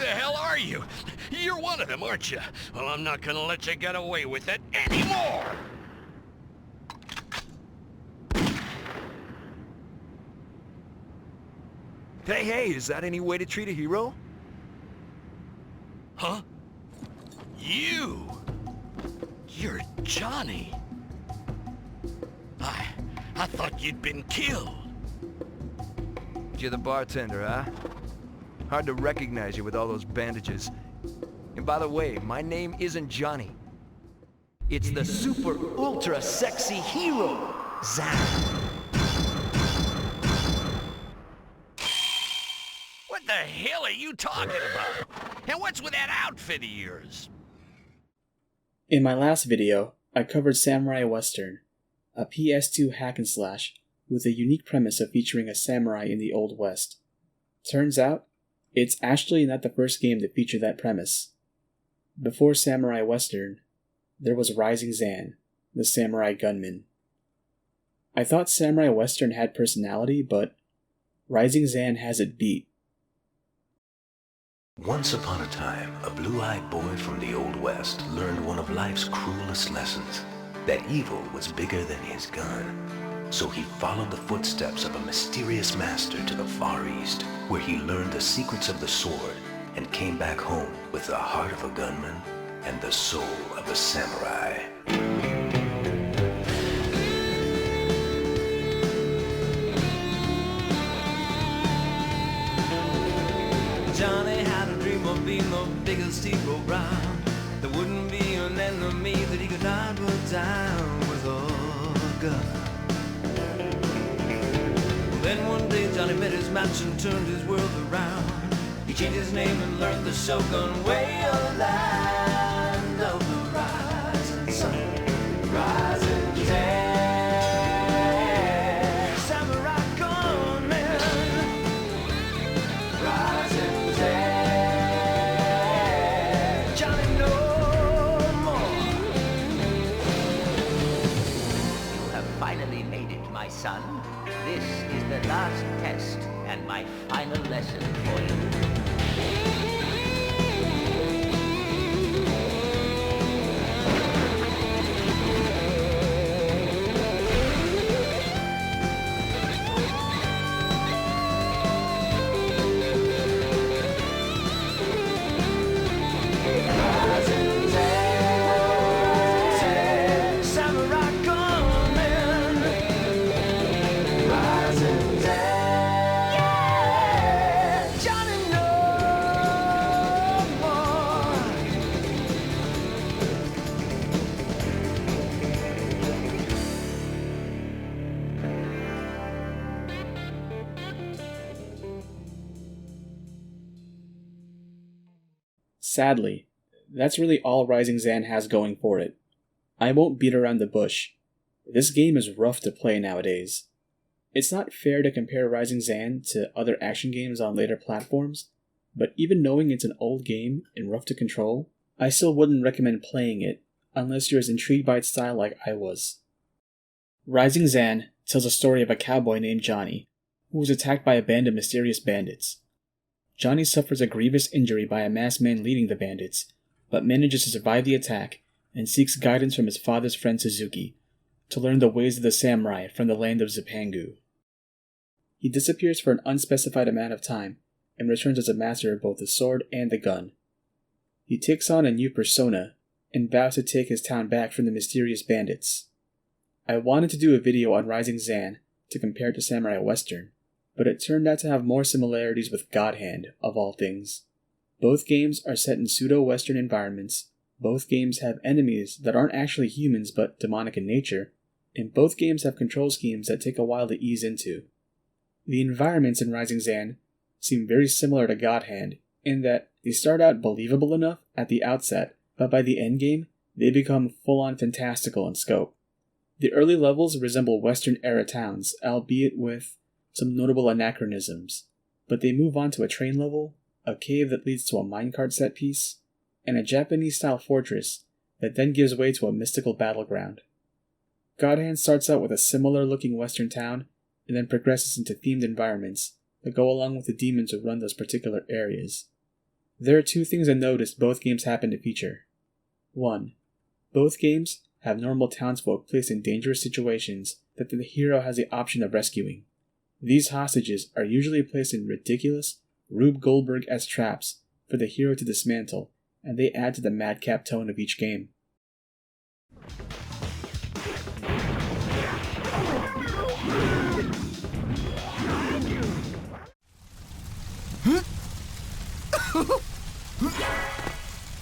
hell are you? You're one of them, aren't you? Well, I'm not gonna let you get away with it anymore! Hey, is that any way to treat a hero? Huh? You're Johnny. I thought you'd been killed. You're the bartender, huh? Hard to recognize you with all those bandages. And by the way, my name isn't Johnny. It's the super ultra sexy hero, Zan. What the hell are you talking about? And what's with that outfit of yours? In my last video, I covered Samurai Western, a PS2 hack and slash with a unique premise of featuring a samurai in the Old West. Turns out, it's actually not the first game to feature that premise. Before Samurai Western, there was Rising Zan, the Samurai Gunman. I thought Samurai Western had personality, but Rising Zan has it beat. Once upon a time, a blue-eyed boy from the Old West learned one of life's cruelest lessons, that evil was bigger than his gun. So he followed the footsteps of a mysterious master to the Far East, where he learned the secrets of the sword and came back home with the heart of a gunman and the soul of a samurai. Johnny had a dream of being the biggest hero round. There wouldn't be an enemy that he could not put down with a gun. Then one day Johnny met his match and turned his world around. He changed his name and learned the Shogun way, a land of the rising sun, rising day. Samurai Gunman, rising day. Johnny no more. You have finally made it, my son. This is the last test and my final lesson for you. Sadly, that's really all Rising Zan has going for it. I won't beat around the bush. This game is rough to play nowadays. It's not fair to compare Rising Zan to other action games on later platforms, but even knowing it's an old game and rough to control, I still wouldn't recommend playing it unless you're as intrigued by its style like I was. Rising Zan tells a story of a cowboy named Johnny, who was attacked by a band of mysterious bandits. Johnny suffers a grievous injury by a masked man leading the bandits, but manages to survive the attack and seeks guidance from his father's friend Suzuki to learn the ways of the samurai from the land of Zipangu. He disappears for an unspecified amount of time and returns as a master of both the sword and the gun. He takes on a new persona and vows to take his town back from the mysterious bandits. I wanted to do a video on Rising Zan to compare it to Samurai Western, but it turned out to have more similarities with God Hand, of all things. Both games are set in pseudo-Western environments, both games have enemies that aren't actually humans but demonic in nature, and both games have control schemes that take a while to ease into. The environments in Rising Zan seem very similar to God Hand, in that they start out believable enough at the outset, but by the endgame, they become full-on fantastical in scope. The early levels resemble Western-era towns, albeit with some notable anachronisms, but they move on to a train level, a cave that leads to a minecart set piece, and a Japanese-style fortress that then gives way to a mystical battleground. God Hand starts out with a similar-looking western town, and then progresses into themed environments that go along with the demons who run those particular areas. There are two things I noticed both games happen to feature. 1. Both games have normal townsfolk placed in dangerous situations that the hero has the option of rescuing. These hostages are usually placed in ridiculous, Rube Goldberg-esque traps for the hero to dismantle, and they add to the madcap tone of each game.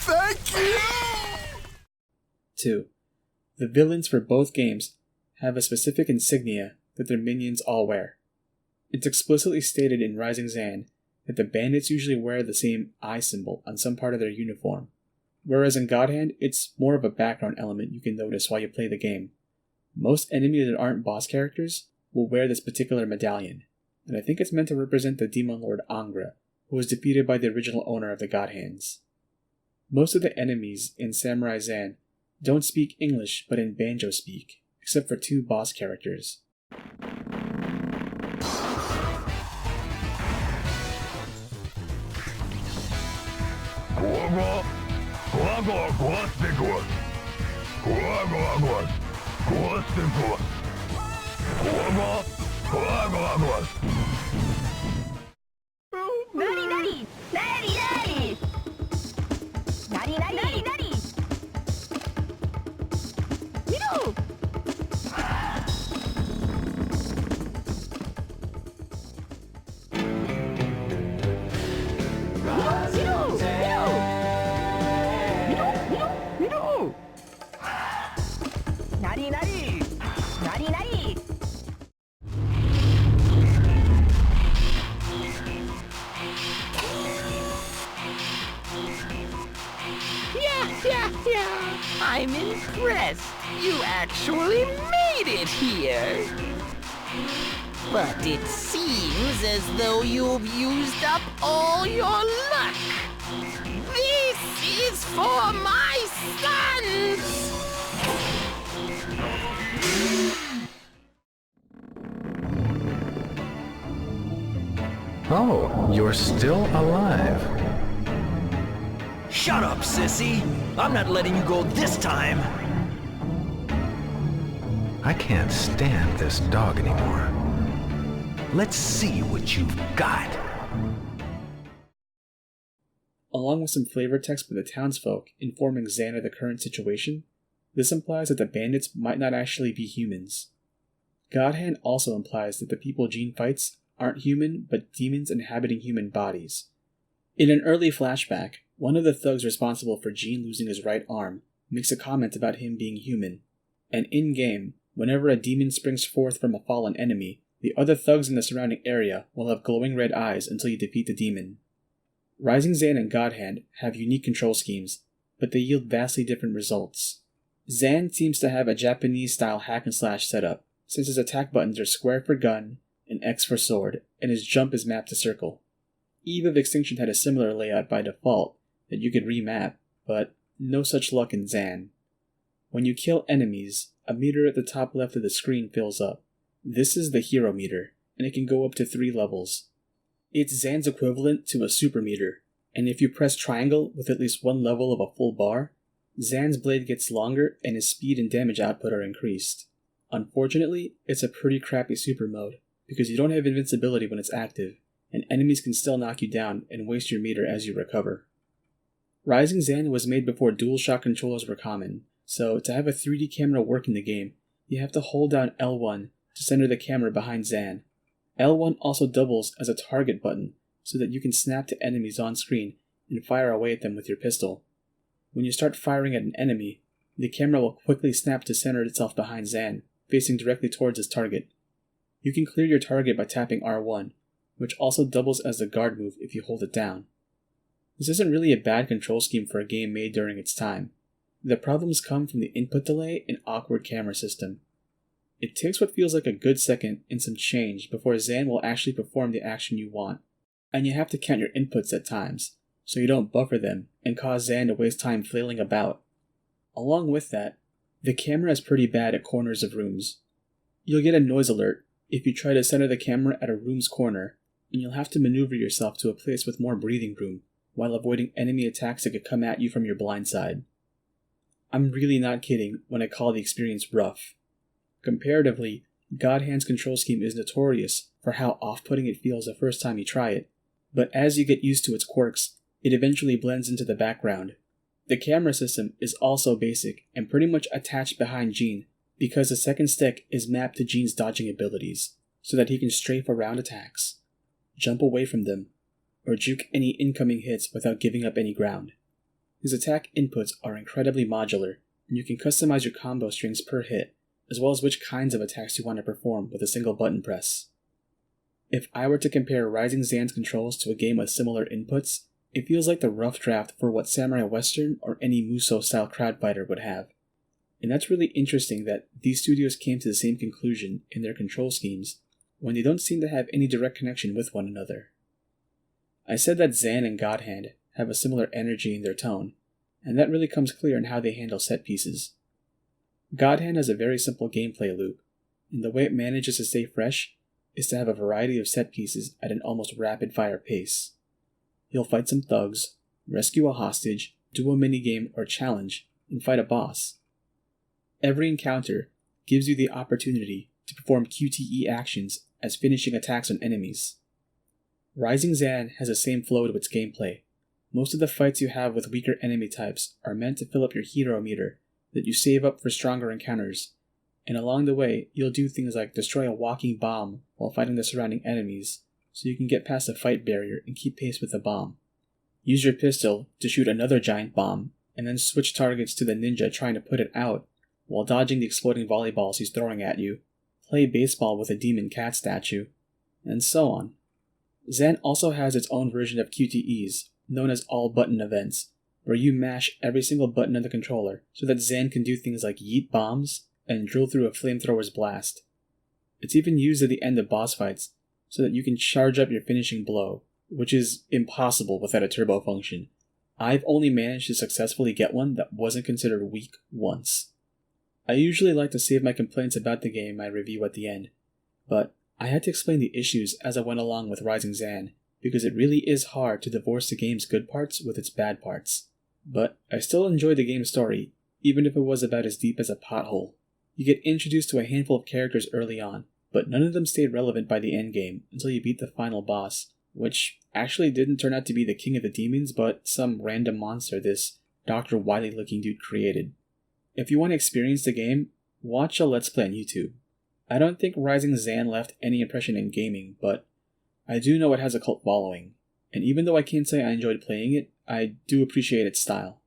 Thank you! 2. The villains for both games have a specific insignia that their minions all wear. It's explicitly stated in Rising Zan that the bandits usually wear the same eye symbol on some part of their uniform, whereas in God Hand it's more of a background element you can notice while you play the game. Most enemies that aren't boss characters will wear this particular medallion, and I think it's meant to represent the Demon Lord Angra, who was defeated by the original owner of the God Hands. Most of the enemies in Samurai Zan don't speak English but in Banjo speak, except for 2 boss characters. I'm impressed. You actually made it here. But it seems as though you've used up all your luck. This is for my sons! Oh, you're still alive. Shut up, sissy! I'm not letting you go this time! I can't stand this dog anymore. Let's see what you've got. Along with some flavor text by the townsfolk informing Zan of the current situation, this implies that the bandits might not actually be humans. Godhand also implies that the people Jean fights aren't human but demons inhabiting human bodies. In an early flashback, one of the thugs responsible for Jean losing his right arm makes a comment about him being human, and in-game, whenever a demon springs forth from a fallen enemy, the other thugs in the surrounding area will have glowing red eyes until you defeat the demon. Rising Zan and Godhand have unique control schemes, but they yield vastly different results. Zan seems to have a Japanese-style hack-and-slash setup, since his attack buttons are square for gun and X for sword, and his jump is mapped to circle. Eve of Extinction had a similar layout by default that you could remap, but no such luck in Zan. When you kill enemies, a meter at the top left of the screen fills up. This is the hero meter, and it can go up to 3 levels. It's Zan's equivalent to a super meter, and if you press triangle with at least 1 level of a full bar, Zan's blade gets longer and his speed and damage output are increased. Unfortunately, it's a pretty crappy super mode, because you don't have invincibility when it's active, and enemies can still knock you down and waste your meter as you recover. Rising Zan was made before DualShock controllers were common, so to have a 3D camera work in the game, you have to hold down L1 to center the camera behind Zan. L1 also doubles as a target button, so that you can snap to enemies on screen and fire away at them with your pistol. When you start firing at an enemy, the camera will quickly snap to center itself behind Zan, facing directly towards his target. You can clear your target by tapping R1, which also doubles as the guard move if you hold it down. This isn't really a bad control scheme for a game made during its time. The problems come from the input delay and awkward camera system. It takes what feels like a good second and some change before Zan will actually perform the action you want, and you have to count your inputs at times, so you don't buffer them and cause Zan to waste time flailing about. Along with that, the camera is pretty bad at corners of rooms. You'll get a noise alert if you try to center the camera at a room's corner, and you'll have to maneuver yourself to a place with more breathing room, while avoiding enemy attacks that could come at you from your blind side. I'm really not kidding when I call the experience rough. Comparatively, God Hand's control scheme is notorious for how off-putting it feels the first time you try it, but as you get used to its quirks, it eventually blends into the background. The camera system is also basic and pretty much attached behind Gene because the second stick is mapped to Gene's dodging abilities, so that he can strafe around attacks, jump away from them, or juke any incoming hits without giving up any ground. His attack inputs are incredibly modular, and you can customize your combo strings per hit, as well as which kinds of attacks you want to perform with a single button press. If I were to compare Rising Zan's controls to a game with similar inputs, it feels like the rough draft for what Samurai Western or any Musou-style crowd fighter would have. And that's really interesting that these studios came to the same conclusion in their control schemes, when they don't seem to have any direct connection with one another. I said that Zan and God Hand have a similar energy in their tone, and that really comes clear in how they handle set pieces. God Hand has a very simple gameplay loop, and the way it manages to stay fresh is to have a variety of set pieces at an almost rapid-fire pace. He'll fight some thugs, rescue a hostage, do a minigame or challenge, and fight a boss. Every encounter gives you the opportunity to perform QTE actions as finishing attacks on enemies. Rising Zan has the same flow to its gameplay. Most of the fights you have with weaker enemy types are meant to fill up your hero meter that you save up for stronger encounters, and along the way you'll do things like destroy a walking bomb while fighting the surrounding enemies, so you can get past the fight barrier and keep pace with the bomb. Use your pistol to shoot another giant bomb, and then switch targets to the ninja trying to put it out, while dodging the exploding volleyballs he's throwing at you. Play baseball with a demon cat statue, and so on. Zan also has its own version of QTEs, known as all-button events, where you mash every single button on the controller so that Zan can do things like yeet bombs and drill through a flamethrower's blast. It's even used at the end of boss fights so that you can charge up your finishing blow, which is impossible without a turbo function. I've only managed to successfully get one that wasn't considered weak once. I usually like to save my complaints about the game in my review at the end, but I had to explain the issues as I went along with Rising Zan, because it really is hard to divorce the game's good parts with its bad parts. But I still enjoyed the game's story, even if it was about as deep as a pothole. You get introduced to a handful of characters early on, but none of them stayed relevant by the endgame until you beat the final boss, which actually didn't turn out to be the King of the Demons, but some random monster this Dr. Wily-looking dude created. If you want to experience the game, watch a Let's Play on YouTube. I don't think Rising Zan left any impression in gaming, but I do know it has a cult following, and even though I can't say I enjoyed playing it, I do appreciate its style.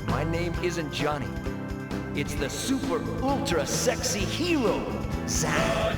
My name isn't Johnny. It's the super ultra sexy hero, Zan.